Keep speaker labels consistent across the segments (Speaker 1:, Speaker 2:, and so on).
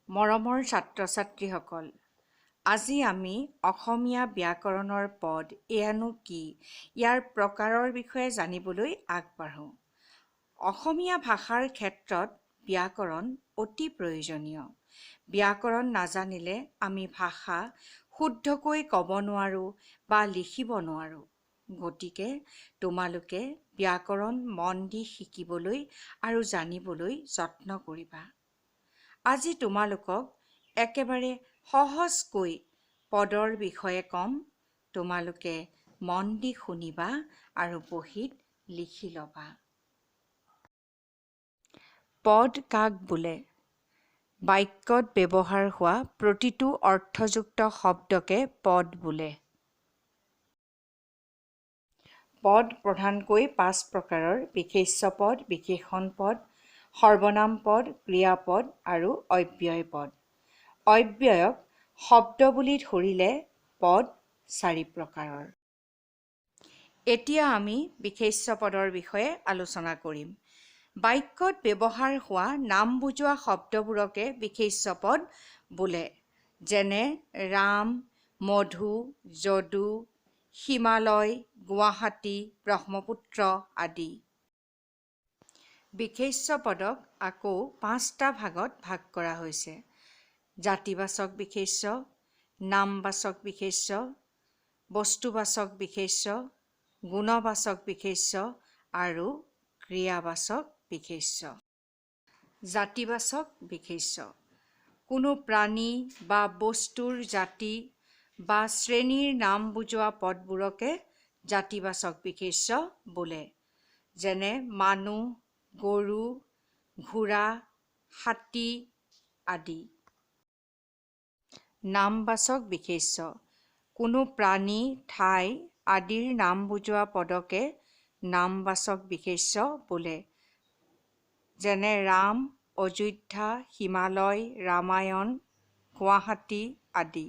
Speaker 1: মৰমৰ ছাত্ৰ-ছাত্ৰীসকল, আজি আমি অসমীয়া ব্যাকৰণৰ পদ এয়ানো কি ইয়াৰ প্ৰকাৰৰ বিষয়ে জানিবলৈ আগবাঢ়ো। অসমীয়া ভাষাৰ ক্ষেত্ৰত ব্যাকৰণ অতি প্ৰয়োজনীয়। ব্যাকৰণ নাজানিলে আমি ভাষা শুদ্ধকৈ ক'ব নোৱাৰোঁ বা লিখিব নোৱাৰোঁ। গতিকে তোমালোকে ব্যাকৰণ মন দি শিকিবলৈ আৰু জানিবলৈ যত্ন কৰিবা। আজি তোমালোকক একেবাৰে সহজকৈ পদৰ বিষয়ে ক'ম। তোমালোকে মন দি শুনিবা আৰু বহীত লিখি ল'বা। পদ কাক বোলে? বাক্যত ব্যৱহাৰ হোৱা প্ৰতিটো অৰ্থযুক্ত শব্দকে পদ বোলে। পদ প্ৰধানকৈ 5 প্ৰকাৰৰ: বিশেষ্য পদ, বিশেষণ পদ, সৰ্বনাম পদ, ক্ৰিয়াপদ আৰু অব্যয় পদ। অব্যয়ক শব্দ বুলি ধৰিলে পদ 4 প্ৰকাৰৰ। এতিয়া আমি বিশেষ্য পদৰ বিষয়ে আলোচনা কৰিম। বাক্যত ব্যৱহাৰ হোৱা নাম বুজোৱা শব্দবোৰকে বিশেষ্য পদ বোলে, যেনে ৰাম, মধু, যদু, হিমালয়, গুৱাহাটী, ব্ৰহ্মপুত্ৰ আদি। বিশেষ্য পদক আকৌ 5টা ভাগত ভাগ কৰা হৈছে: জাতিবাচক বিশেষ্য, নামবাচক বিশেষ্য, বস্তুবাচক বিশেষ্য, গুণবাচক বিশেষ্য আৰু ক্ৰিয়াবাচক বিশেষ্য। জাতিবাচক বিশেষ্য: কোনো প্ৰাণী বা বস্তুৰ জাতি বা শ্ৰেণীৰ নাম বুজোৱা পদবোৰকে জাতিবাচক বিশেষ্য বোলে, যেনে মানুহ, গৰু, ঘোঁৰা, হাতী আদি। নামবাচক বিশেষ্য: কোনো প্ৰাণী, ঠাই আদিৰ নাম বুজোৱা পদকে নামবাচক বিশেষ্য বোলে, যেনে ৰাম, অযোধ্যা, হিমালয়, ৰামায়ণ, গুৱাহাটী আদি।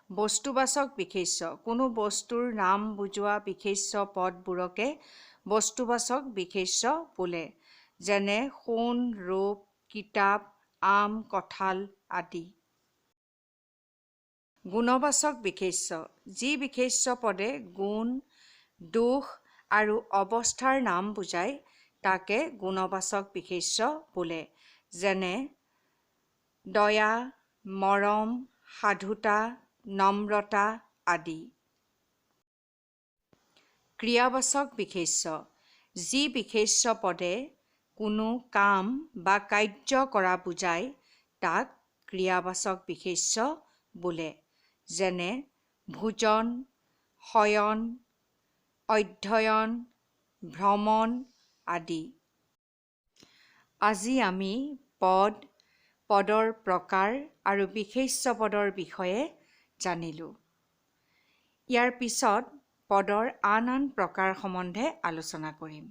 Speaker 1: বস্তুবাচক বিশেষ্য: কোনো বস্তুৰ নাম বুজোৱা বিশেষ্য পদবোৰকে বস্তুবাচক বিশেষ্য বোলে, যেনে সোণ, ৰূপ, কিতাপ, আম, কঁঠাল আদি। গুণবাচক বিশেষ্য: যি বিশেষ্য পদে গুণ, দোষ আৰু অৱস্থাৰ নাম বুজায় তাকে গুণবাচক বিশেষ্য বোলে, যেনে দয়া, মৰম, সাধুতা, নম্ৰতা আদি। ক্ৰিয়াবাচক বিশেষ্য: যি বিশেষ্য পদে কোনো কাম বা কাৰ্য কৰা বুজায় তাক ক্ৰিয়াবাচক বিশেষ্য বোলে, যেনে ভোজন, শয়ন, অধ্যয়ন, ভ্ৰমণ আদি। আজি আমি পদ, পদৰ প্ৰকাৰ আৰু বিশেষ্য পদৰ বিষয়ে জানিলোঁ। ইয়াৰ পিছত পদৰ আন প্ৰকাৰ সম্বন্ধে আলোচনা কৰিম।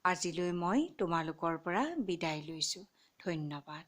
Speaker 1: আজিলৈ মই তোমালোকৰ পৰা বিদায় লৈছোঁ। ধন্যবাদ।